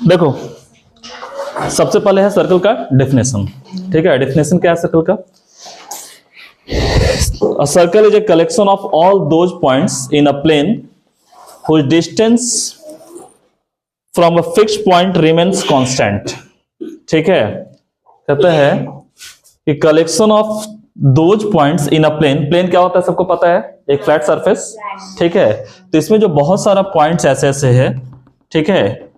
देखो सबसे पहले है सर्कल का डेफिनेशन। ठीक है, डेफिनेशन क्या है सर्कल का? A circle is a collection of all those points in a plane whose distance from a fixed point remains constant। ठीक है, कहते हैं कि collection of those points in a plane. Plane क्या होता है सबको पता है, एक फ्लैट सरफेस। ठीक है, तो इसमें जो बहुत सारा पॉइंट्स ऐसे ऐसे है, ठीक है,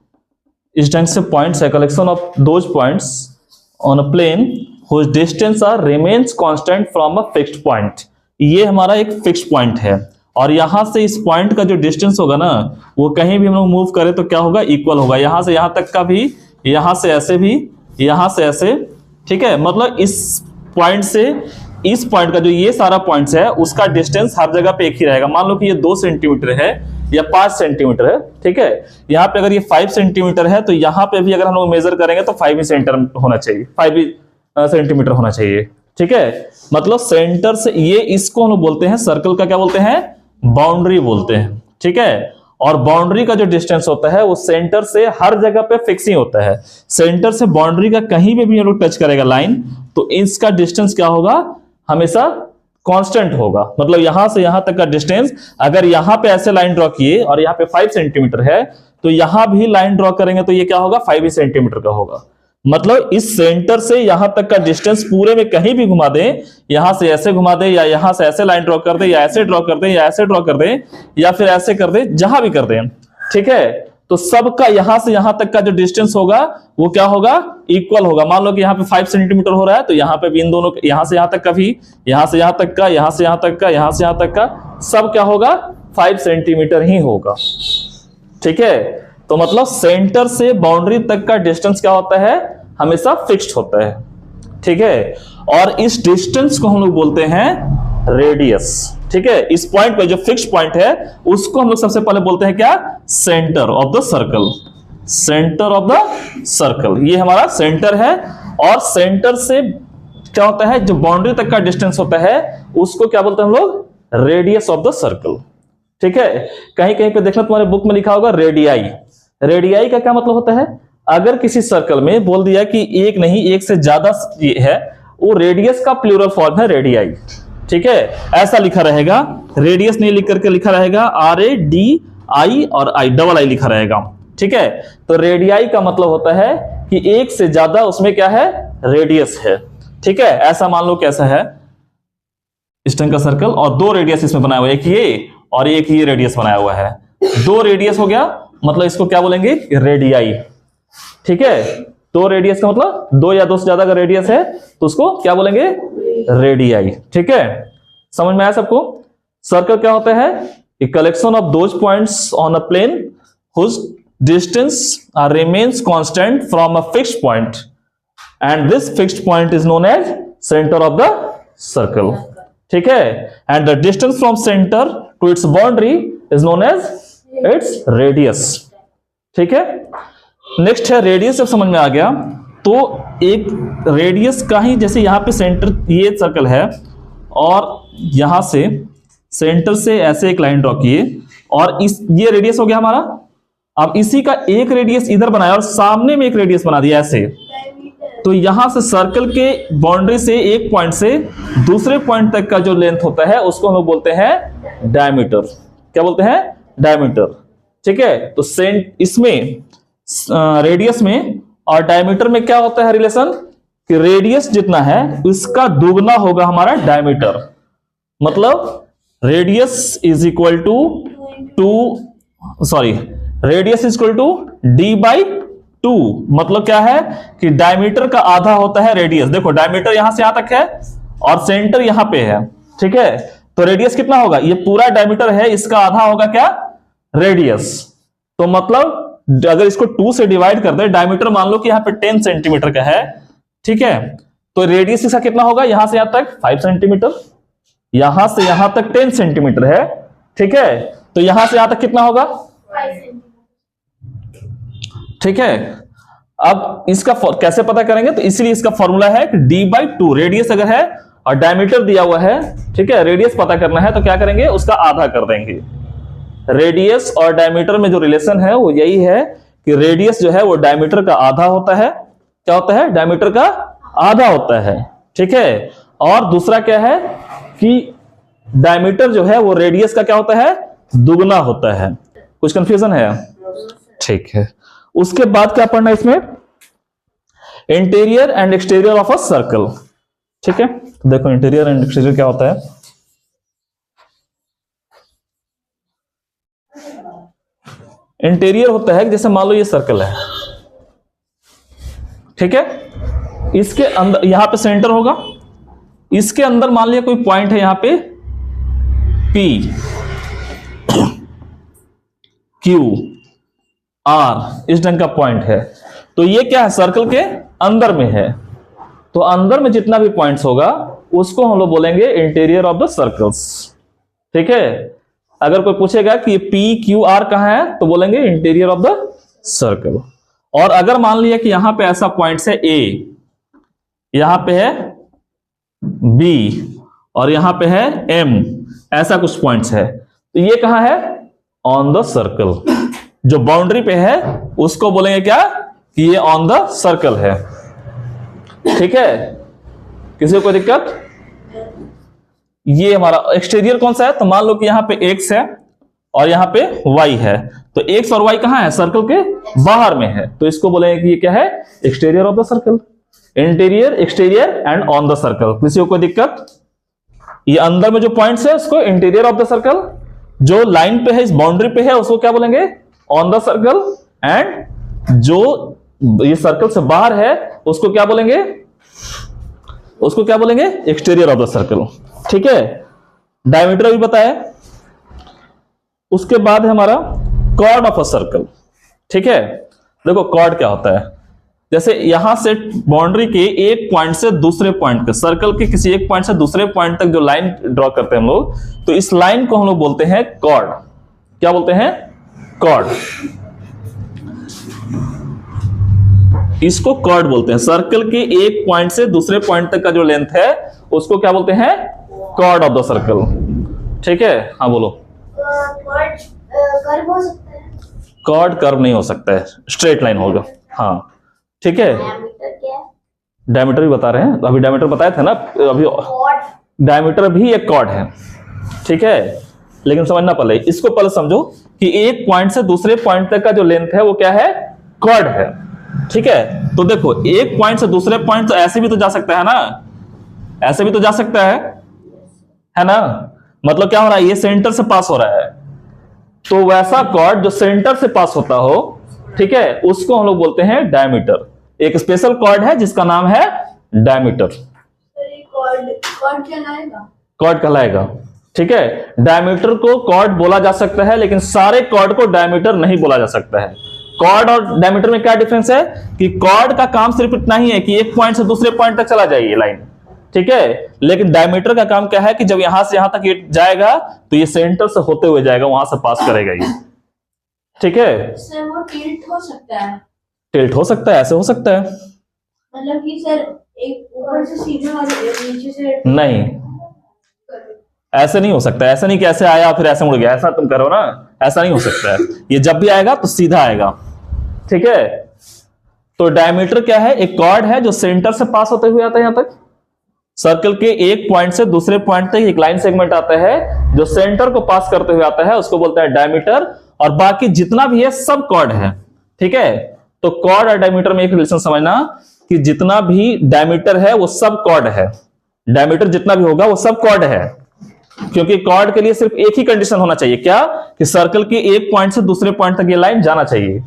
इस ढंग से पॉइंट्स है, collection of those points on a plane whose distance are remains constant from a fixed point। ये हमारा एक फिक्स्ड पॉइंट है और यहां से इस पॉइंट का जो डिस्टेंस होगा ना, वो कहीं भी हम लोग मूव करें तो क्या होगा, इक्वल होगा। यहां से यहां तक का भी, यहां से ऐसे भी, यहां से ऐसे। ठीक है, मतलब इस पॉइंट से इस पॉइंट का जो ये सारा पॉइंट्स है उसका डिस्टेंस हर जगह पे एक ही रहेगा। मान लो कि ये 2 सेंटीमीटर है या 5 सेंटीमीटर है। ठीक है, यहाँ पे अगर ये 5 सेंटीमीटर है तो यहाँ पे भी अगर हम लोग मेजर करेंगे तो 5 ही सेंटर होना चाहिए, 5 ही सेंटीमीटर होना चाहिए। ठीक है, मतलब सेंटर से ये, इसको हम लोग बोलते हैं सर्कल का क्या बोलते हैं, बाउंड्री बोलते हैं। ठीक है, और बाउंड्री का जो डिस्टेंस होता है वो सेंटर से हर जगह पे फिक्स ही होता है। सेंटर से बाउंड्री का कहीं भी हम लोग टच करेगा लाइन, तो इसका डिस्टेंस क्या होगा, हमेशा कांस्टेंट होगा। मतलब यहां से यहां तक का डिस्टेंस, अगर यहां पे ऐसे लाइन ड्रॉ किए और यहां पे 5 सेंटीमीटर है तो यहां भी लाइन ड्रॉ करेंगे तो ये क्या होगा, 5 ही सेंटीमीटर का होगा। मतलब इस सेंटर से यहां तक का डिस्टेंस पूरे में कहीं भी घुमा दें, यहां से ऐसे घुमा दें या यहां से ऐसे लाइन ड्रॉ कर दें या ऐसे ड्रॉ कर दें या ऐसे ड्रॉ कर दें या फिर ऐसे कर दें, जहां भी कर दें। ठीक है, तो सबका यहां से यहां तक का जो डिस्टेंस होगा वो क्या होगा, इक्वल होगा। मान लो कि यहाँ पे 5 सेंटीमीटर हो रहा है तो यहाँ पे भी इन दोनों, यहां से यहां तक का भी, यहां से यहां तक का, यहां से यहां तक का, यहां से यहां तक का, सब क्या होगा, 5 सेंटीमीटर ही होगा। ठीक है, तो मतलब सेंटर से बाउंड्री तक का डिस्टेंस क्या होता है, हमेशा फिक्स्ड होता है। ठीक है, और इस डिस्टेंस को हम लोग बोलते हैं रेडियस। ठीक है, इस पॉइंट पे जो फिक्स्ड पॉइंट है उसको हम लोग सबसे पहले बोलते हैं क्या, centre of the circle. Centre of the circle, ये हमारा सेंटर है। और सेंटर से क्या होता है, जो बाउंड्री तक का डिस्टेंस होता है उसको क्या बोलते हैं हम लोग, रेडियस ऑफ द सर्कल। ठीक है, कहीं कहीं पे देखना तुम्हारे बुक में लिखा होगा रेडियाई। रेडियाई का क्या मतलब होता है, अगर किसी सर्कल में बोल दिया कि एक नहीं एक से ज्यादा है, वो रेडियस का प्लूरल फॉर्म है रेडियाई। ठीक है, ऐसा लिखा रहेगा, रेडियस नहीं लिख करके लिखा रहेगा RADI और I डबल आई लिखा रहेगा। ठीक है, तो रेडियाई का मतलब होता है कि एक से ज्यादा उसमें क्या है, रेडियस है। ठीक है, ऐसा मान लो कैसा है इस ढंग का सर्कल और 2 रेडियस इसमें बनाया हुआ है, एक ये और एक ये रेडियस बनाया हुआ है। 2 रेडियस हो गया, मतलब इसको क्या बोलेंगे, रेडियाई। ठीक है, 2 रेडियस का मतलब 2 या 2 से ज्यादा का रेडियस है तो उसको क्या बोलेंगे, रेडियाई। ठीक है, समझ में आया सबको? सर्कल क्या होता है, a collection of those points on a plane whose distance remains constant from a fixed point and this fixed point is known as centre of the circle. ठीक है, and the distance from centre to its boundary is known as its radius. ठीक है, next है radius. जब समझ में आ गया तो एक रेडियस का ही, जैसे यहां पे सेंटर, ये सर्कल है और यहां से सेंटर से ऐसे एक लाइन ड्रॉ किए और ये रेडियस हो गया हमारा। अब इसी का एक रेडियस इधर बनाया और सामने में एक रेडियस बना दिया ऐसे, तो यहां से सर्कल के बाउंड्री से एक पॉइंट से दूसरे पॉइंट तक का जो लेंथ होता है उसको हम लोग बोलते हैं डायमीटर। क्या बोलते हैं, डायमीटर। ठीक है, तो इसमें रेडियस में और डायमीटर में क्या होता है रिलेशन, कि रेडियस जितना है उसका दुगना होगा हमारा डायमीटर। मतलब radius is equal to radius is equal to D/2। मतलब क्या है कि डायमीटर का आधा होता है रेडियस। देखो डायमीटर यहां से यहां तक है और सेंटर यहां पे है। ठीक है, तो रेडियस कितना होगा, ये पूरा डायमीटर है, इसका आधा होगा क्या, रेडियस। तो मतलब अगर इसको 2 से डिवाइड कर दे, डायमीटर मान लो कि यहाँ पे 10 सेंटीमीटर का है। ठीक है, तो रेडियस इसका कितना होगा, यहां से यहां तक 5 सेंटीमीटर, यहां से यहां तक 10 सेंटीमीटर है। ठीक है, तो यहां से यहां तक कितना होगा, 5 ठीक है, अब इसका कैसे पता करेंगे, तो इसलिए इसका फॉर्मूला है कि D/2। रेडियस अगर है और डायमीटर दिया हुआ है, ठीक है, रेडियस पता करना है तो क्या करेंगे, उसका आधा कर देंगे। रेडियस और डायमीटर में जो रिलेशन है वो यही है कि रेडियस जो है वो डायमीटर का आधा होता है। क्या होता है? डायमीटर का आधा होता है। ठीक है। और दूसरा क्या है कि डायमीटर जो है वो रेडियस का क्या होता है? दुगना होता है। कुछ कंफ्यूजन है? ठीक है। उसके बाद क्या पढ़ना है इसमें? Interior and exterior of a circle. ठीक है। तो देखो इंटीरियर एंड एक्सटीरियर क्या होता है। इंटीरियर होता है जैसे मान लो ये सर्कल है, ठीक है, इसके अंदर यहां पे सेंटर होगा, इसके अंदर मान लिया कोई पॉइंट है यहां पे P, Q, R, इस ढंग का पॉइंट है। तो ये क्या है? सर्कल के अंदर में है। तो अंदर में जितना भी पॉइंट्स होगा उसको हम लोग बोलेंगे इंटीरियर ऑफ द सर्कल्स। ठीक है। अगर कोई पूछेगा कि P, Q, R कहां है तो बोलेंगे इंटीरियर ऑफ द सर्कल। और अगर मान लिया कि यहां पे ऐसा पॉइंट्स है A, यहां पे है B और यहां पे है M, ऐसा कुछ पॉइंट्स है, तो ये कहां है? On the circle. जो बाउंड्री पे है उसको बोलेंगे क्या? कि ये ऑन द सर्कल है। ठीक है। किसी को कोई दिक्कत? ये हमारा एक्सटीरियर कौन सा है? तो मान लो कि यहां पे X है और यहां पे Y है, तो X और Y कहां है? सर्कल के बाहर में है, तो इसको बोलेंगे कि ये क्या है? Exterior of the circle. Interior, exterior and on the circle. किसी को कोई दिक्कत? ये अंदर में जो पॉइंट्स है उसको इंटीरियर ऑफ द सर्कल, जो लाइन पे है, इस बाउंड्री पे है, उसको क्या बोलेंगे? On the circle. एंड जो ये सर्कल से बाहर है उसको क्या बोलेंगे? उसको क्या बोलेंगे? Exterior of the circle. ठीक है। डायमीटर भी बताया। उसके बाद है हमारा कॉर्ड ऑफ अ सर्कल। ठीक है। देखो कॉर्ड क्या होता है? जैसे यहां से बाउंड्री के एक पॉइंट से दूसरे पॉइंट तक, सर्कल के किसी एक पॉइंट से दूसरे पॉइंट तक जो लाइन ड्रॉ करते हैं हम लोग, तो इस लाइन को हम लोग बोलते हैं कॉर्ड। क्या बोलते हैं? कॉर्ड। इसको कॉर्ड बोलते हैं। सर्कल के एक पॉइंट से दूसरे पॉइंट तक का जो लेंथ है उसको क्या बोलते हैं? Chord of the circle. ठीक है। हाँ बोलो। कर्व हो सकता है? कॉर्ड कर्व नहीं हो सकता है, स्ट्रेट लाइन होगा। हाँ ठीक है। डायमीटर क्या है? डायमीटर भी बता रहे हैं, अभी डायमीटर बताए थे ना अभी। डायमीटर भी एक कॉर्ड है। ठीक है। लेकिन समझना पहले, इसको पहले समझो कि एक पॉइंट से दूसरे पॉइंट तक का जो लेंथ है वो क्या है? कॉर्ड है। ठीक है। तो देखो एक पॉइंट से दूसरे पॉइंट तो ऐसे भी तो जा सकता है ना, ऐसे भी तो जा सकता है ना? मतलब क्या हो रहा है? ये सेंटर से पास हो रहा है, तो वैसा कॉर्ड जो सेंटर से पास होता हो, ठीक है, उसको हम लोग बोलते हैं डायमीटर। एक स्पेशल कॉर्ड है जिसका नाम है डायमीटर। कॉर्ड कहलाएगा? कॉर्ड कहलाएगा। ठीक है। डायमीटर को कॉर्ड बोला जा सकता है, लेकिन सारे कॉर्ड को डायमीटर नहीं बोला जा सकता है। कॉर्ड और डायमीटर में क्या डिफरेंस है? कि कॉर्ड का काम सिर्फ इतना ही है कि एक पॉइंट से दूसरे पॉइंट तक चला जाए ये लाइन, ठीक है, लेकिन डायमीटर का काम क्या है कि जब यहां से यहां तक ये जाएगा तो ये सेंटर से होते हुए जाएगा, वहां से पास करेगा ये। ठीक है। सर वो टिल्ट हो सकता है? टिल्ट हो सकता है, ऐसे हो सकता है। मतलब कि सर एक ऊपर से सीधा और नीचे से नहीं, ऐसे नहीं हो सकता। ऐसा नहीं कि ऐसे आया फिर ऐसे मुड़ गया, ऐसा तुम करो ना, ऐसा नहीं हो सकता है। ये जब भी आएगा तो सीधा आएगा। ठीक है। तो डायमीटर क्या है? एक कॉर्ड है जो सेंटर से पास होते हुए आता है यहां तक। सर्कल के एक पॉइंट से दूसरे पॉइंट तक एक लाइन सेगमेंट आता है जो सेंटर को पास करते हुए आता है, उसको बोलते हैं डायमीटर। और बाकी जितना भी है सब कॉर्ड है। ठीक है। तो कॉर्ड और डायमीटर में एक रिलेशन समझना कि जितना भी डायमीटर है वो सब कॉर्ड है। डायमीटर जितना भी होगा वो सब कॉर्ड है, क्योंकि कॉर्ड के लिए सिर्फ एक ही कंडीशन होना चाहिए, क्या? कि सर्कल के एक पॉइंट से दूसरे पॉइंट तक ये लाइन जाना चाहिए।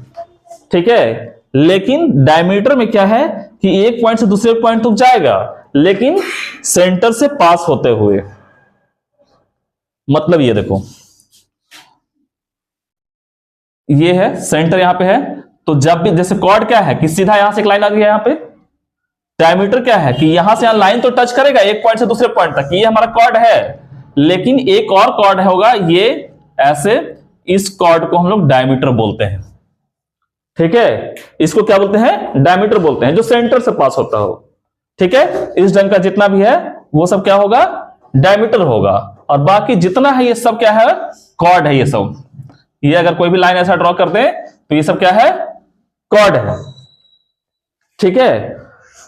ठीक है। लेकिन डायमीटर में क्या है कि एक पॉइंट से दूसरे पॉइंट तक जाएगा, लेकिन सेंटर से पास होते हुए। मतलब ये देखो, ये है सेंटर यहां पे है, तो जब भी जैसे कॉर्ड क्या है कि सीधा यहां से एक लाइन आ गई है यहां पे। डायमीटर क्या है कि यहां से यहां लाइन तो टच करेगा एक पॉइंट से दूसरे पॉइंट तक, ये हमारा कॉर्ड है। लेकिन एक और कॉर्ड होगा ये ऐसे, इस कॉर्ड को हम लोग डायमीटर बोलते हैं। ठीक है। इसको क्या बोलते हैं? डायमीटर बोलते हैं, जो सेंटर से पास होता हो। ठीक है। इस ढंग का जितना भी है वो सब क्या होगा? डायमीटर होगा। और बाकी जितना है ये सब क्या है? कॉर्ड है ये सब। ये अगर कोई भी लाइन ऐसा ड्रॉ करते हैं तो ये सब क्या है? कॉर्ड है, ठीक है।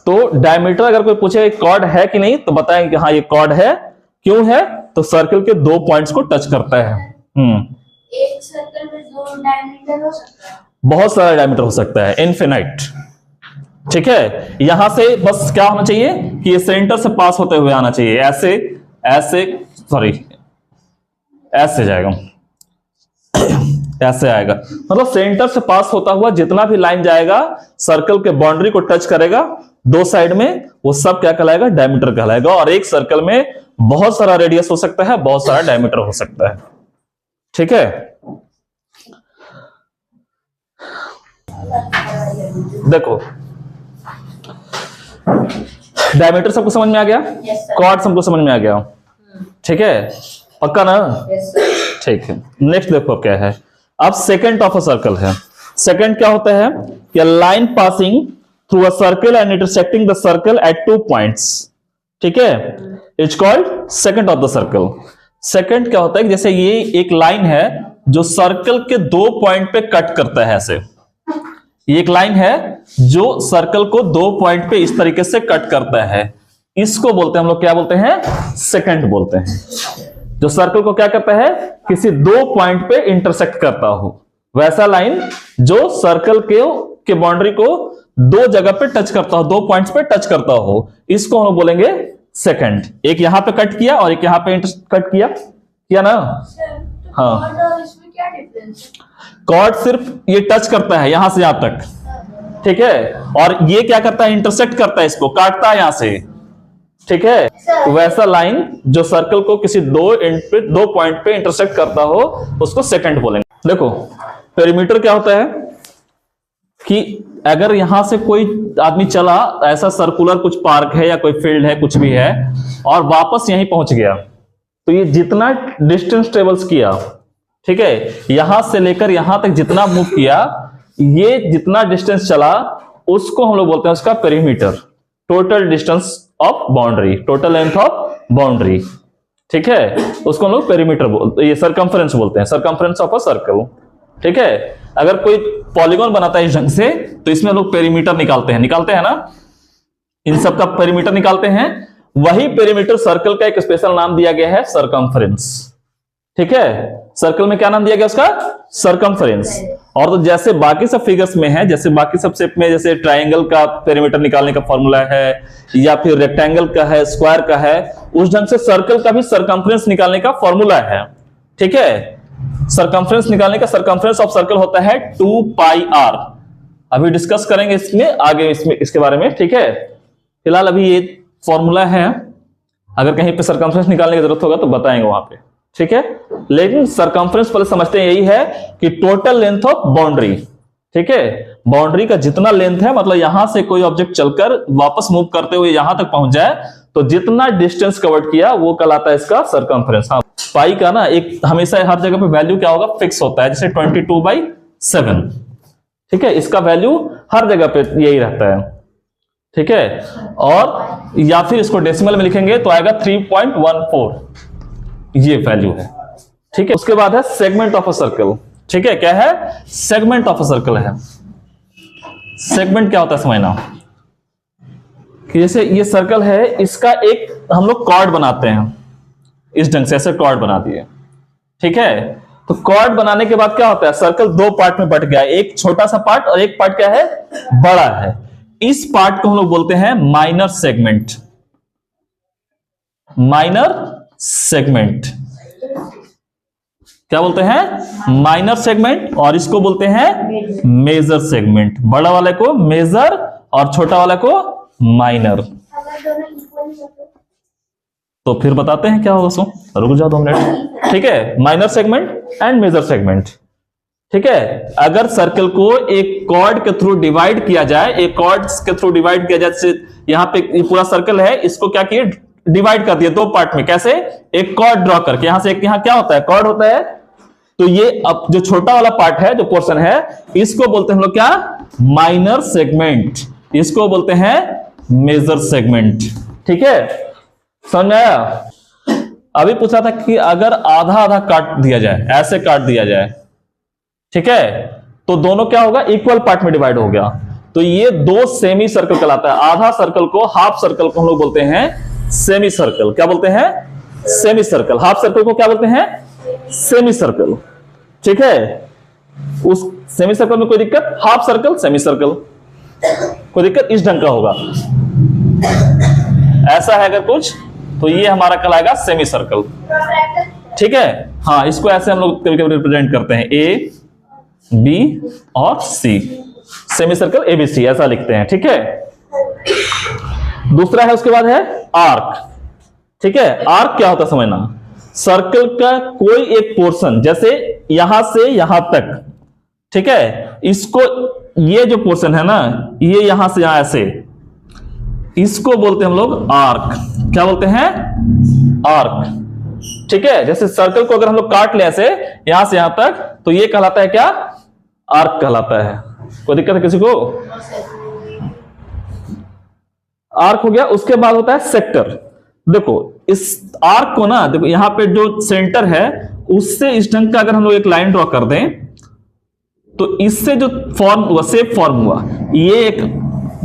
तो डायमीटर अगर कोई पूछे कॉर्ड है कि नहीं तो बताएंगे कि हाँ ये कॉर्ड है। क्यों है? तो सर्कल के दो पॉइंट्स को टच करता है। एक सर्कल में दो डायमीटर हो सकता है? बहुत सारा डायमीटर हो सकता है, इनफिनाइट, ठीक है। यहां से बस क्या होना चाहिए कि ये सेंटर से पास होते हुए आना चाहिए, ऐसे ऐसे, सॉरी ऐसे जाएगा, ऐसे आएगा, मतलब सेंटर से पास होता हुआ जितना भी लाइन जाएगा सर्कल के बाउंड्री को टच करेगा दो साइड में, वो सब क्या कहलाएगा? डायमीटर कहलाएगा। और एक सर्कल में बहुत सारा रेडियस हो सकता है, बहुत सारा डायमीटर हो सकता है, ठीक है। देखो डायमीटर सबको समझ में आ गया, कॉर्ड सबको समझ में आ गया, ठीक है, पक्का ना? ठीक है। नेक्स्ट देखो क्या है, अब सेकेंड ऑफ अ सर्कल है। सेकेंड क्या होता है कि line passing through a circle and intersecting the circle eight 2 points, ठीक है, it's called second of the circle. Second क्या होता है कि जैसे ये एक लाइन है जो सर्कल के दो पॉइंट पे कट करता है, ऐसे ये एक लाइन है जो सर्कल को दो पॉइंट पे इस तरीके से कट करता है, इसको बोलते हैं हम लोग, क्या बोलते हैं? सेकेंड बोलते हैं। जो सर्कल को क्या करता है? किसी दो पॉइंट पे इंटरसेक्ट करता हो, वैसा लाइन जो सर्कल के बाउंड्री को दो जगह पे टच करता हो, दो पॉइंट्स पे टच करता हो, इसको हम बोलेंगे सेकेंड। एक यहां पे कट किया और एक यहां पे कट किया ना? हाँ, इसमें क्या डिफरेंस है? कॉर्ड सिर्फ ये टच करता है यहां से यहां तक, ठीक है, और ये क्या करता है? इंटरसेक्ट करता है, इसको काटता है यहां से, ठीक है। तो वैसा लाइन जो सर्कल को किसी दो पॉइंट पे इंटरसेक्ट करता हो उसको सेकंड बोलेंगे। देखो पेरीमीटर क्या होता है कि अगर यहां से कोई आदमी चला, ऐसा सर्कुलर कुछ पार्क है या कोई फील्ड है, कुछ भी है, और वापस यहीं पहुंच गया, तो ये जितना डिस्टेंस ट्रेवल्स किया, ठीक है, यहां से लेकर यहां तक जितना मूव किया, ये जितना डिस्टेंस चला उसको हम लोग बोलते हैं उसका perimeter, total distance of boundary, total length of boundary, ठीक है, उसको हम लोग पेरीमीटर बोलते, ये सरकमफ्रेंस बोलते हैं, सरकमफ्रेंस ऑफ अ सर्कल, ठीक है। अगर कोई पॉलीगॉन बनाता है इस ढंग से तो इसमें लोग पेरीमीटर निकालते हैं ना, इन सब का पेरीमीटर निकालते हैं। वही पेरीमीटर सर्कल का एक स्पेशल नाम दिया गया है, सरकमफ्रेंस, ठीक है। सर्कल में क्या नाम दिया गया उसका? सरकमफ्रेंस। और तो जैसे बाकी सब फिगर्स में है, जैसे बाकी सब शेप में, जैसे ट्राइंगल का पेरीमीटर निकालने का फॉर्मूला है, या फिर रेक्टेंगल का है, स्क्वायर का है, उस ढंग से सर्कल का भी सरकमफ्रेंस निकालने का फॉर्मूला है, ठीक है। सरकमफ्रेंस निकालने का सरकमफ्रेंस ऑफ सर्कल होता है 2 पाई r। अभी डिस्कस करेंगे इसमें आगे, इसमें इसके बारे में, ठीक है। फिलहाल अभी ये फॉर्मूला है, अगर कहीं पे सरकमफ्रेंस निकालने की जरूरत होगा तो बताएंगे वहां पे, ठीक है। लेकिन सरकमफ्रेंस पहले समझते हैं, यही है कि टोटल लेंथ ऑफ बाउंड्री, ठीक है, बाउंड्री का जितना लेंथ है, मतलब यहां से कोई ऑब्जेक्ट चलकर वापस मूव करते हुए यहां तक पहुंच जाए तो जितना डिस्टेंस कवर किया वो कहलाता है इसका सरकमफ्रेंस। हाँ, पाई का ना एक हमेशा हर जगह पे वैल्यू क्या होगा? फिक्स होता है, जैसे 22/7, ठीक है, इसका वैल्यू हर जगह पे यही रहता है, ठीक है। और या फिर इसको डेसिमल में लिखेंगे तो आएगा 3.14, ये वैल्यू है, ठीक है। उसके बाद है सेगमेंट ऑफ अ सर्कल, ठीक है। क्या है? सेगमेंट ऑफ अ सर्कल है। सेगमेंट क्या होता है समझना, कि जैसे ये सर्कल है, इसका एक हम लोग कॉर्ड बनाते हैं इस ढंग से, ऐसे कॉर्ड बना दिए, ठीक है। तो कॉर्ड बनाने के बाद क्या होता है? सर्कल दो पार्ट में बट गया, एक छोटा सा पार्ट और एक पार्ट क्या है? बड़ा है। इस पार्ट को हम लोग बोलते हैं माइनर सेगमेंट, माइनर सेगमेंट क्या बोलते हैं? Minor segment. और इसको बोलते हैं मेजर सेगमेंट, बड़ा वाले को मेजर और छोटा वाले को माइनर। तो फिर बताते हैं क्या होगा, सो रुक जाओ 2 मिनट, ठीक है। Minor segment and major segment, ठीक है। अगर सर्कल को एक कॉर्ड के थ्रू डिवाइड किया जाए, एक कॉर्ड के थ्रू डिवाइड किया जाए, जैसे यहां पे ये पूरा सर्कल है, इसको क्या किए? डिवाइड कर दिया 2 पार्ट में। कैसे? एक कॉर्ड ड्रॉ करके, यहां से एक, यहां क्या होता है? कॉर्ड होता है। तो ये अब जो छोटा वाला पार्ट है, जो पोर्शन है, इसको बोलते हैं हम लोग क्या? Minor segment. इसको बोलते हैं मेजर सेगमेंट, ठीक है। समझ में आया? अभी पूछा था कि अगर आधा आधा काट दिया जाए, ऐसे काट दिया जाए, ठीक है, तो दोनों क्या होगा, इक्वल पार्ट में डिवाइड हो गया। तो ये दो सेमी सर्कल कहलाता है। आधा सर्कल को, हाफ सर्कल को हम लोग बोलते हैं सेमी सर्कल। क्या बोलते हैं, सेमी सर्कल। हाफ सर्कल को क्या बोलते हैं, सेमी सर्कल। ठीक है, उस सेमी सर्कल में कोई दिक्कत, हाफ सर्कल, सेमी सर्कल, कोई दिक्कत इस ढंग का होगा। ऐसा है अगर कुछ, तो ये हमारा कहलाएगा सेमी सर्कल। ठीक है, हाँ, इसको ऐसे हम लोग कभी कभी रिप्रेजेंट करते हैं, ए बी और C, semi circle A B C ऐसा लिखते हैं। ठीक है, दूसरा है, उसके बाद है आर्क। ठीक है, आर्क क्या होता है समझना, सर्कल का कोई एक पोर्शन, जैसे यहां से यहां तक, ठीक है, इसको, ये जो पोर्शन है ना, ये यहां से यहां ऐसे, इसको बोलते हैं हम लोग आर्क। क्या बोलते हैं, आर्क। ठीक है, जैसे सर्कल को अगर हम लोग काट ले ऐसे यहां से यहां तक, तो ये कहलाता है क्या, आर्क कहलाता है। कोई दिक्कत है किसी को, आर्क हो गया। उसके बाद होता है सेक्टर। देखो इस आर्क को ना, देखो यहां पे जो सेंटर है उससे इस ढंग का अगर हम लोग एक लाइन ड्रॉ कर दें, तो इससे जो फॉर्म हुआ, शेप फॉर्म हुआ, ये एक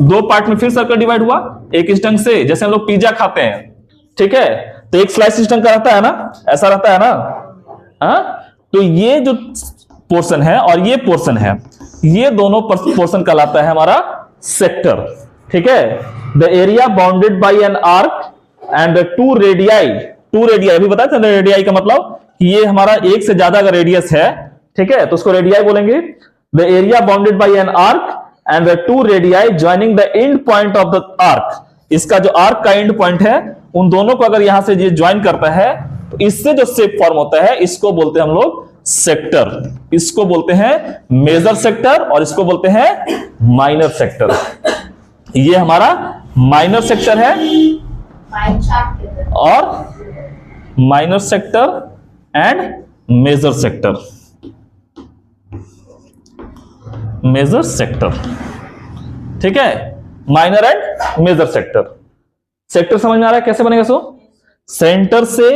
दो पार्ट में फिर सर्कल डिवाइड हुआ। एक इस ढंग से, जैसे हम लोग पिज्जा खाते हैं, ठीक है, तो एक स्लाइस इस ढंग का रहता है ना, ऐसा रहता है ना, हाँ? तो ये जो पोर्शन है और ये पोर्शन है, ये दोनों पोर्शन कहलाता है हमारा सेक्टर। ठीक है, the area bounded by an arc and two radii. Two radii अभी बताया था, रेडियाई का मतलब ये हमारा एक से ज्यादा अगर रेडियस है, ठीक है, तो उसको रेडियाई बोलेंगे। The area bounded by an arc and two radii joining the end point of the arc. इसका जो आर्क का एंड पॉइंट है, उन दोनों को अगर यहां से ये ज्वाइन करता है, तो इससे जो शेप फॉर्म होता है, इसको बोलते हैं हम लोग सेक्टर। इसको बोलते हैं मेजर सेक्टर और इसको बोलते हैं माइनर सेक्टर। ये हमारा माइनर सेक्टर है और minor sector and major sector. Major sector, ठीक है, minor and major sector. Sector समझ में आ रहा है कैसे बनेगा? सो सेंटर से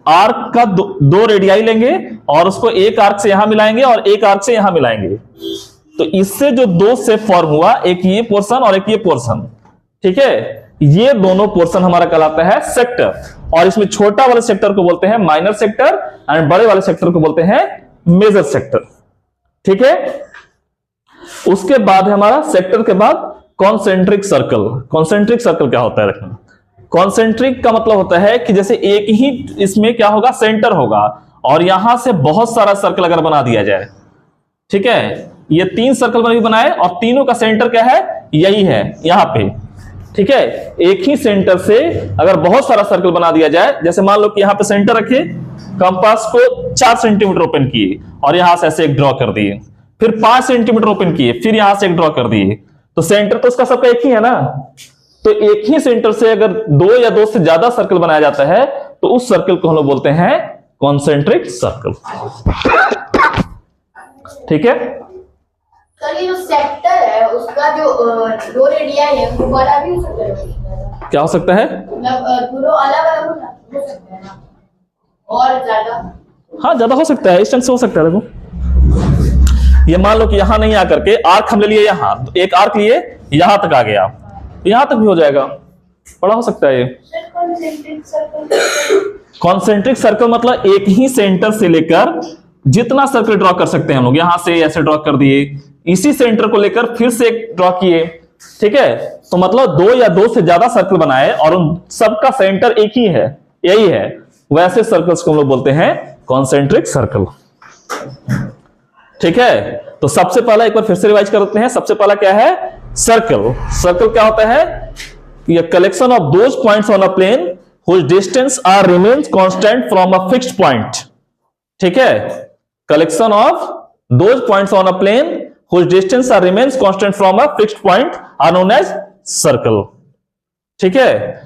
आर्क का दो रेडियाई लेंगे और उसको एक आर्क से यहां मिलाएंगे और एक आर्क से यहां मिलाएंगे, तो इससे जो दो शेप फॉर्म हुआ, एक ये पोर्शन और एक ये पोर्शन, ठीक है, ये दोनों पोर्शन हमारा कहलाता है सेक्टर। और इसमें छोटा वाले सेक्टर को बोलते हैं माइनर सेक्टर एंड बड़े वाले सेक्टर को बोलते हैं मेजर सेक्टर। ठीक है, उसके बाद है हमारा सेक्टर के बाद कॉन्सेंट्रिक सर्कल। कॉन्सेंट्रिक सर्कल क्या होता है रखना, कॉन्सेंट्रिक का मतलब होता है कि जैसे एक ही इसमें क्या होगा, सेंटर होगा और यहां से बहुत सारा सर्कल अगर बना दिया जाए, ठीक है, ये तीन सर्कल भी बनाए और तीनों का सेंटर क्या है, यही है यहां पे। ठीक है, एक ही सेंटर से अगर बहुत सारा सर्कल बना दिया जाए, जैसे मान लो कि यहां पे सेंटर रखे, कंपास को 4 सेंटीमीटर ओपन किए और यहां से ऐसे एक ड्रॉ कर दिए, फिर 5 सेंटीमीटर ओपन किए, फिर यहां से एक ड्रॉ कर दिए, तो सेंटर तो उसका सबका एक ही है ना। तो एक ही सेंटर से अगर दो या दो से ज्यादा सर्कल बनाया जाता है, तो उस सर्कल को हम लोग बोलते हैं कॉन्सेंट्रिक सर्कल। ठीक है, सर ये जो सेक्टर है उसका जो दो रेडियाई है वो वाला भी हो सकता है? क्या हो सकता है, मतलब दोनों अलग अलग हो सकते हैं ना, और ज्यादा? हाँ, ज्यादा हो सकता है, इस ढंग से हो सकता है। देखो ये मान लो कि यहां नहीं आकर के आर्क हम ले लिए, यहां एक आर्क लिए, यहां तक आ गया, यहां तक भी हो जाएगा, बड़ा हो सकता है ये। कॉन्सेंट्रिक सर्कल मतलब एक ही सेंटर से लेकर जितना सर्कल ड्रॉ कर सकते हैं हम लोग, यहां से ऐसे ड्रॉ कर दिए, इसी सेंटर को लेकर फिर से एक ड्रॉ किए, ठीक है, तो मतलब दो या दो से ज्यादा सर्कल बनाए और उन सबका सेंटर एक ही है, यही है, वैसे सर्कल्स को हम लोग बोलते हैं कॉन्सेंट्रिक सर्कल। ठीक है, तो सबसे पहला एक बार फिर से रिवाइज करते हैं। सबसे पहला क्या है, सर्कल। सर्कल क्या होता है, ये collection of those points on a plane whose distance are remains constant from a fixed point. ठीक है, collection of those points on a plane whose distance are remains constant from a fixed point are known as circle. ठीक है,